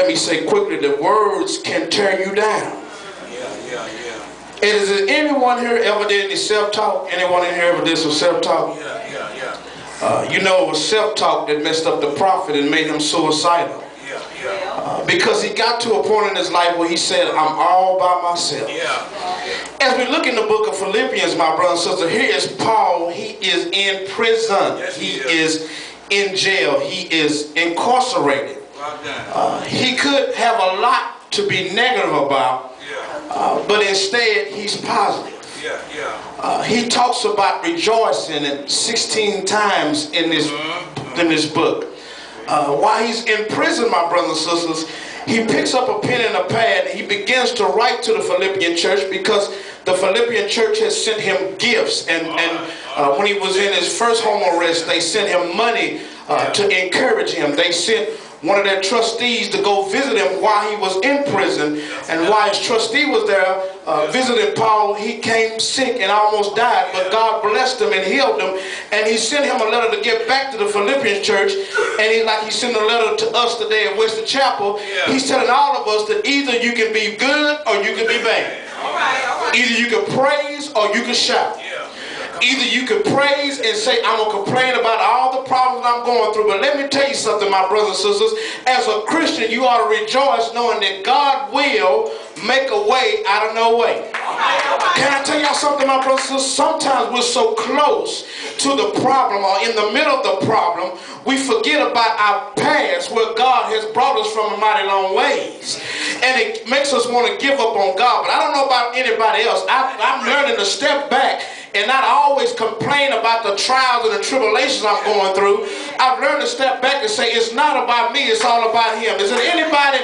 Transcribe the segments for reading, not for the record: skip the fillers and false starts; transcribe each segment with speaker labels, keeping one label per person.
Speaker 1: let me say quickly, the words can tear you down. Is there anyone here ever did any self-talk? Anyone in here ever did some self-talk? You know, it was self-talk that messed up the prophet and made him suicidal. Because he got to a point in his life where he said, I'm all by myself. As we look in the book of Philippians, my brother and sister, here is Paul. He is in prison. He is in jail. He is incarcerated. He could have a lot to be negative about, but instead he's positive. He talks about rejoicing 16 times in this book. While he's in prison, my brothers and sisters, he picks up a pen and a pad and he begins to write to the Philippian church, because the Philippian church has sent him gifts, and when he was in his first home arrest, they sent him money to encourage him. They sent one of their trustees to go visit him while he was in prison, and while his trustee was there visiting Paul, he came sick and almost died, but God blessed him and healed him, and he sent him a letter to get back to the Philippian church. And he sent a letter to us today at Western Chapel. He's telling all of us that either you can be good or you can be bad. Either you can praise or you can shout. Either you can praise and say, I'm going to complain about all the problems I'm going through. But let me tell you something, my brothers and sisters. As a Christian, you ought to rejoice knowing that God will make a way out of no way. Can I tell y'all something, my brothers and sisters? Sometimes we're so close to the problem, or in the middle of the problem, we forget about our past, where God has brought us from a mighty long ways. And it makes us want to give up on God. But I don't know about anybody else. I'm learning to step back and not always complain about the trials and the tribulations I'm going through. I've learned to step back and say, it's not about me, it's all about him. Is there anybody,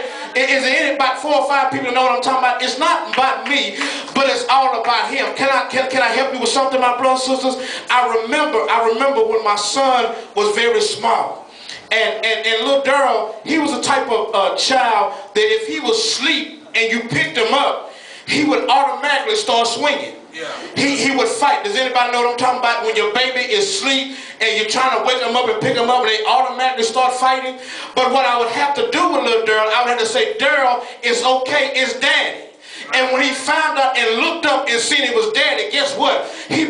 Speaker 1: about 4 or 5 people know what I'm talking about? It's not about me, but it's all about him. Can I help you with something, my brothers and sisters? I remember when my son was very small. And little Darrel, he was the type of child that if he was asleep and you picked him up, he would automatically start swinging. He would fight. Does anybody know what I'm talking about? When your baby is asleep and you're trying to wake them up and pick them up, and they automatically start fighting. But what I would have to do with little Darrel, I would have to say, Darrel, it's okay, it's daddy. And when he found out and looked up and seen it was daddy, guess what? He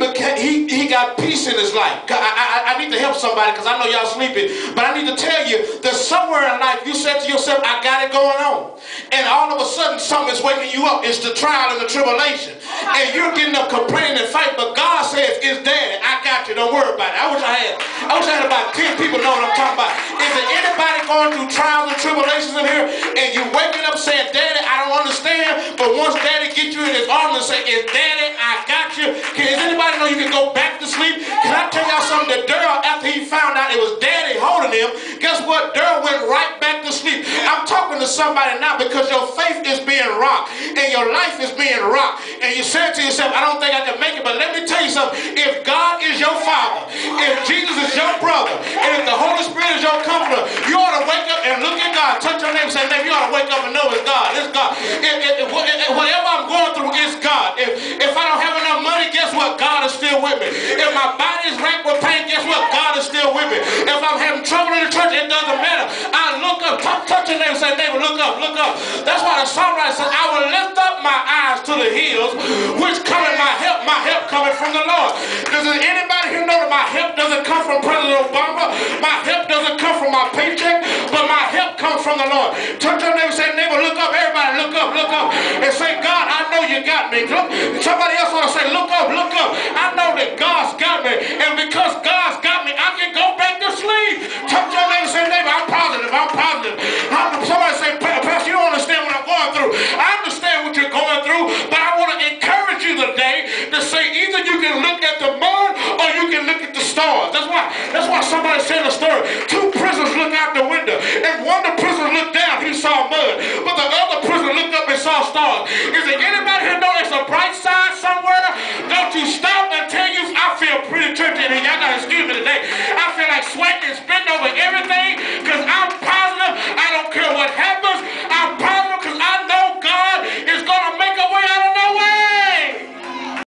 Speaker 1: got peace in his life. I need to help somebody, because I know y'all sleeping. But I need to tell you that somewhere in life you said to yourself, I got it going on. And all of a sudden something's waking you up. It's the trial and the tribulation. And you're getting up complaining and fighting. But God says, it's daddy. I got you. Don't worry about it. I wish I had about 10 people know what I'm talking about. Is there anybody going through trials and tribulations in here, and you waking up saying, daddy, I don't understand, but once daddy gets you in his arms and say, it's daddy, I got you. Does anybody know you can go back to sleep? Can I tell y'all something? That Darrel, after he found out it was daddy holding him, guess what? Darrel went right back to sleep. I'm talking to somebody now, because your faith is being rocked and your life is being rocked. And you said to yourself, I don't think I can make it. But let me tell you something. If God is your father, if Jesus is your brother, and if the Holy Spirit is your comforter, you ought to wake up and look at God. Touch your neighbor and say, neighbor, you ought to wake up and know it's God. It's God. Whatever I'm going through is God. If I don't have enough money, guess what? God is still with me. If my body is racked with pain, guess what? God is still with me. If I'm having trouble in the church, it doesn't matter. I look up. Touch your neighbor and say, neighbor, look up, look up. That's why the songwriter says, I will lift up my eyes to the hills, which cometh my help coming from the Lord. Does anybody here know that my help doesn't come from President Obama? My help doesn't come from my paycheck, but my help comes from the Lord. Touch your neighbor and say, neighbor, look up. Everybody look up, look up. And say, God, I know you got me. Look, somebody else ought to say, look up, look up. I know that God's got me. And because God's got me, I can go back to sleep. Touch your neighbor and say, neighbor, I'm positive, I'm positive. Somebody say, Pastor, you don't understand what I'm going through. I understand what you're going through, but I want to encourage you today to say, either you can look at the mud or you can look at the stars. That's why somebody said in the story,